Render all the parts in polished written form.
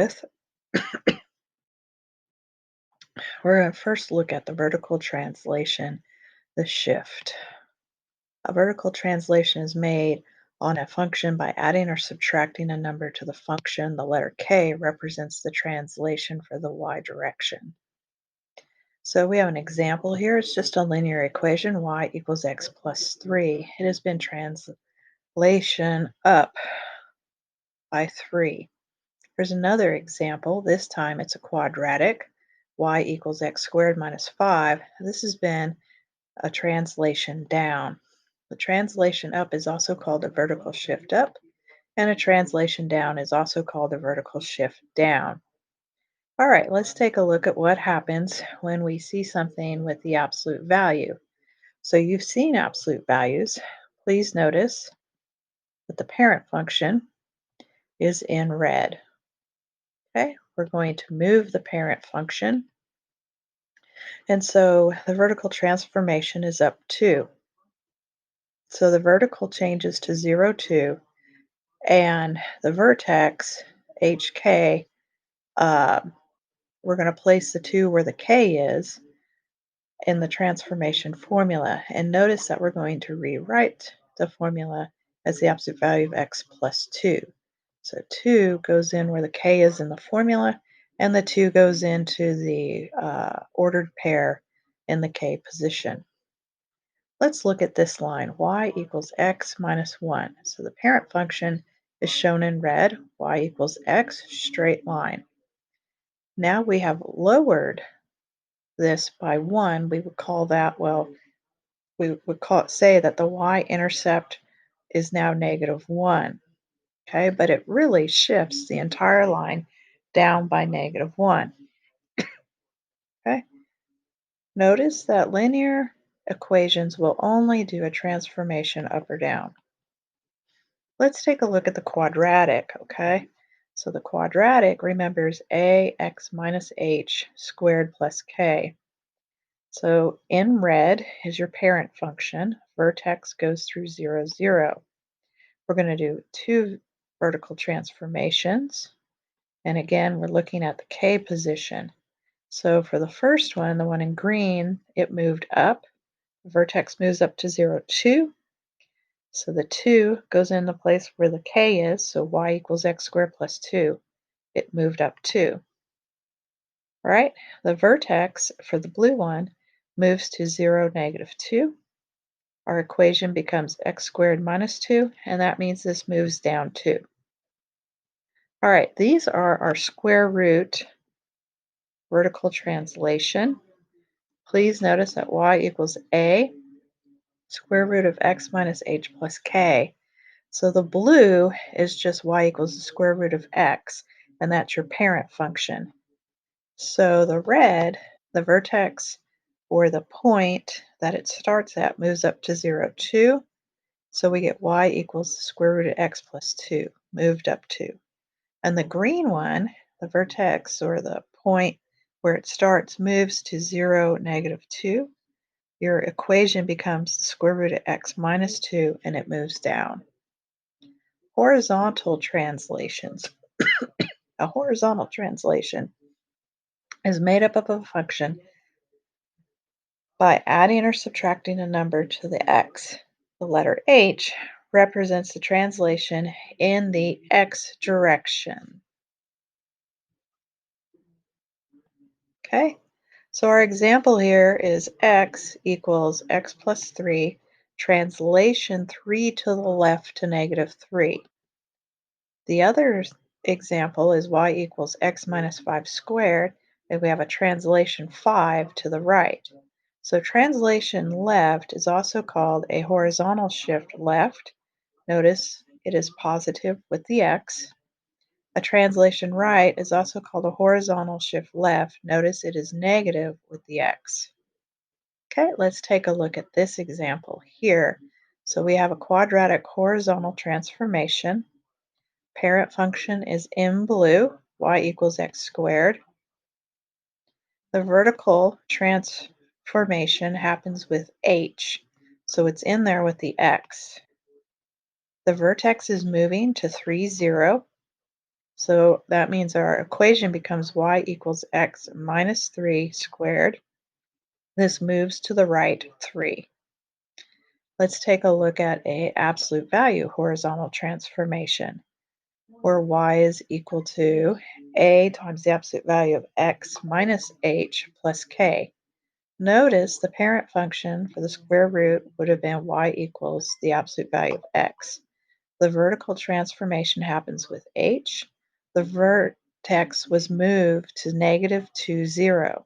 with, we're going to first look at the vertical translation, the shift. A vertical translation is made on a function by adding or subtracting a number to the function. The letter k represents the translation for the y direction. So we have an example here. It's just a linear equation, y equals x plus 3. It has been translation up by 3. Here's another example. This time it's a quadratic, y equals x squared minus 5. This has been a translation down. The translation up is also called a vertical shift up, and a translation down is also called a vertical shift down. All right, let's take a look at what happens when we see something with the absolute value. So you've seen absolute values. Please notice that the parent function is in red. Okay, we're going to move the parent function. And so the vertical transformation is up 2. So the vertical changes to 0, 2, and the vertex, HK, we're going to place the 2 where the K is in the transformation formula. And notice that we're going to rewrite the formula as the absolute value of x plus 2. So 2 goes in where the K is in the formula, and the 2 goes into the ordered pair in the K position. Let's look at this line, y equals x minus 1. So the parent function is shown in red, y equals x, straight line. Now we have lowered this by 1. We would call that, say that the y-intercept is now -1. Okay, but it really shifts the entire line down by -1. Okay, notice that linear equations will only do a transformation up or down. Let's take a look at the quadratic, okay? So the quadratic, remember, is ax minus h squared plus k. So in red is your parent function. Vertex goes through 0, 0. We're going to do 2 vertical transformations. And again, we're looking at the k position. So for the first one, the one in green, it moved up. The vertex moves up to 0, 2. So the 2 goes in the place where the k is, so y equals x squared plus 2. It moved up 2. All right, the vertex for the blue one moves to 0, -2. Our equation becomes x squared minus 2, and that means this moves down 2. All right, these are our square root vertical translation. Please notice that y equals a square root of x minus h plus k. So the blue is just y equals the square root of x, and that's your parent function. So the red, the vertex or the point that it starts at moves up to 0, 2. So we get y equals the square root of x plus 2, moved up 2. And the green one, the vertex or the point where it starts moves to 0, -2. Your equation becomes the square root of x minus 2, and it moves down. Horizontal translations. A horizontal translation is made up of a function by adding or subtracting a number to the x. The letter h represents the translation in the x direction. Okay, so our example here is x equals x plus 3, translation 3 to the left to -3. The other example is y equals x minus 5 squared, and we have a translation 5 to the right. So translation left is also called a horizontal shift left. Notice it is positive with the x. A translation right is also called a horizontal shift left. Notice it is negative with the x. Okay, let's take a look at this example here. So we have a quadratic horizontal transformation. Parent function is in blue, y equals x squared. The vertical transformation happens with h, so it's in there with the x. The vertex is moving to 3, 0. So that means our equation becomes y equals x minus 3 squared. This moves to the right 3. Let's take a look at a absolute value horizontal transformation, where y is equal to a times the absolute value of x minus h plus k. Notice the parent function for the square root would have been y equals the absolute value of x. The vertical transformation happens with h. The vertex was moved to negative 2, 0.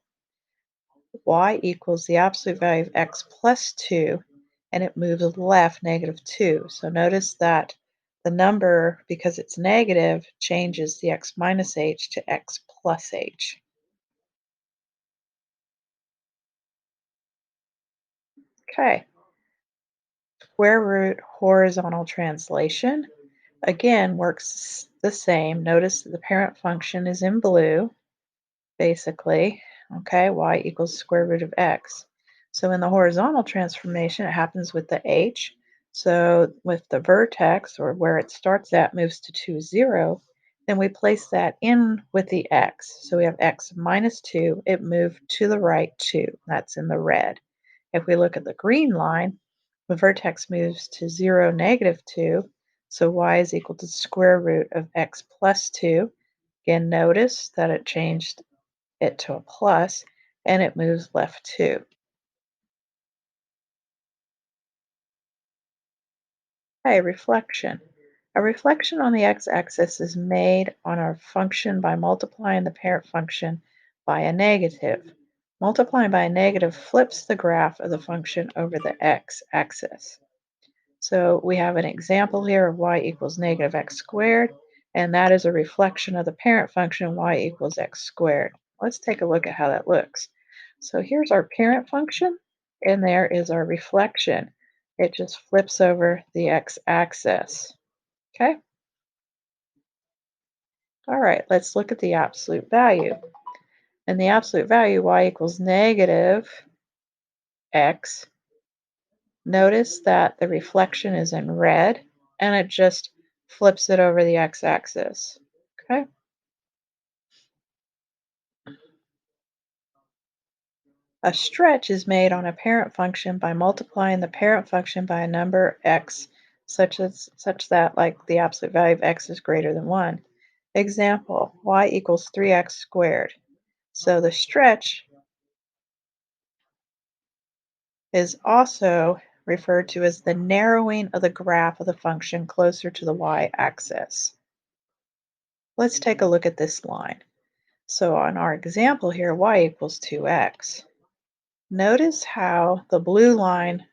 Y equals the absolute value of x plus 2, and it moves left negative 2. So notice that the number, because it's negative, changes the x minus h to x plus h. Okay, square root horizontal translation again works the same. Notice that the parent function is in blue, basically. Okay, y equals square root of x. So in the horizontal transformation, it happens with the h. So with the vertex, or where it starts at, moves to 2, 0, then we place that in with the x. So we have x minus 2. It moved to the right 2. That's in the red. If we look at the green line, the vertex moves to 0, negative 2. So y is equal to the square root of x plus 2. Again, notice that it changed it to a plus, and it moves left 2. Okay, reflection. A reflection on the x-axis is made on our function by multiplying the parent function by a negative. Multiplying by a negative flips the graph of the function over the x-axis. So we have an example here of y equals negative x squared, and that is a reflection of the parent function y equals x squared. Let's take a look at how that looks. So here's our parent function, and there is our reflection. It just flips over the x-axis. Okay? All right, let's look at the absolute value. And the absolute value, y equals negative x. Notice that the reflection is in red, and it just flips it over the x-axis. Okay? A stretch is made on a parent function by multiplying the parent function by a number x such that like the absolute value of x is greater than 1. Example, y equals 3x squared. So the stretch is also referred to as the narrowing of the graph of the function closer to the y-axis. Let's take a look at this line. So on our example here, y equals 2x. Notice how the blue line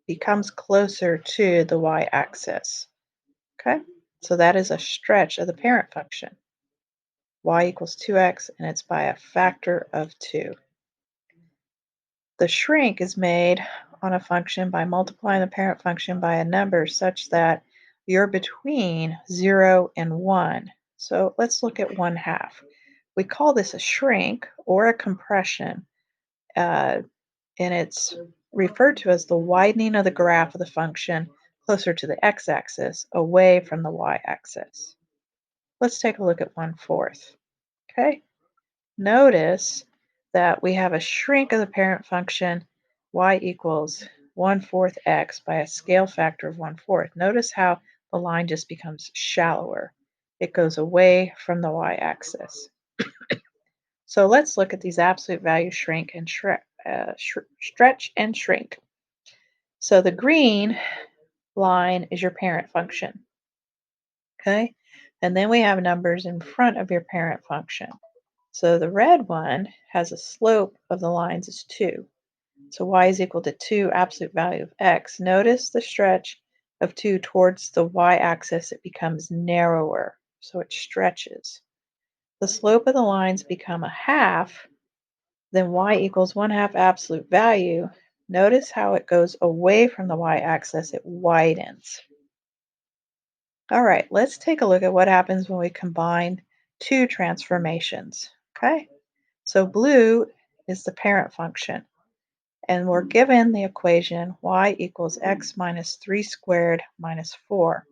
becomes closer to the y-axis. Okay, so that is a stretch of the parent function. Y equals 2x, and it's by a factor of 2. The shrink is made on a function by multiplying the parent function by a number such that you're between 0 and 1. So let's look at 1/2. We call this a shrink or a compression, uh, and it's referred to as the widening of the graph of the function closer to the x-axis, away from the y-axis. Let's take a look at 1/4. Okay, notice that we have a shrink of the parent function y equals 1/4 x by a scale factor of 1/4. Notice how the line just becomes shallower. It goes away from the y-axis. So let's look at these absolute values shrink and stretch and shrink. So the green line is your parent function, okay? And then we have numbers in front of your parent function. So the red one has a slope of the lines is 2. So y is equal to 2 absolute value of x. Notice the stretch of 2 towards the y-axis. It becomes narrower, so it stretches. The slope of the lines become a half, then y equals 1/2 absolute value. Notice how it goes away from the y-axis. It widens. All right, let's take a look at what happens when we combine two transformations. Okay, so blue is the parent function, and we're given the equation y equals x minus 3 squared minus 4.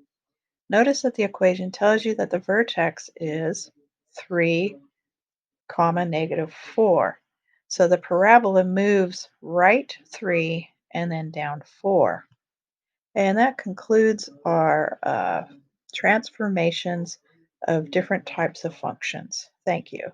Notice that the equation tells you that the vertex is 3 comma -4. So the parabola moves right 3 and then down 4. And that concludes our transformations of different types of functions. Thank you.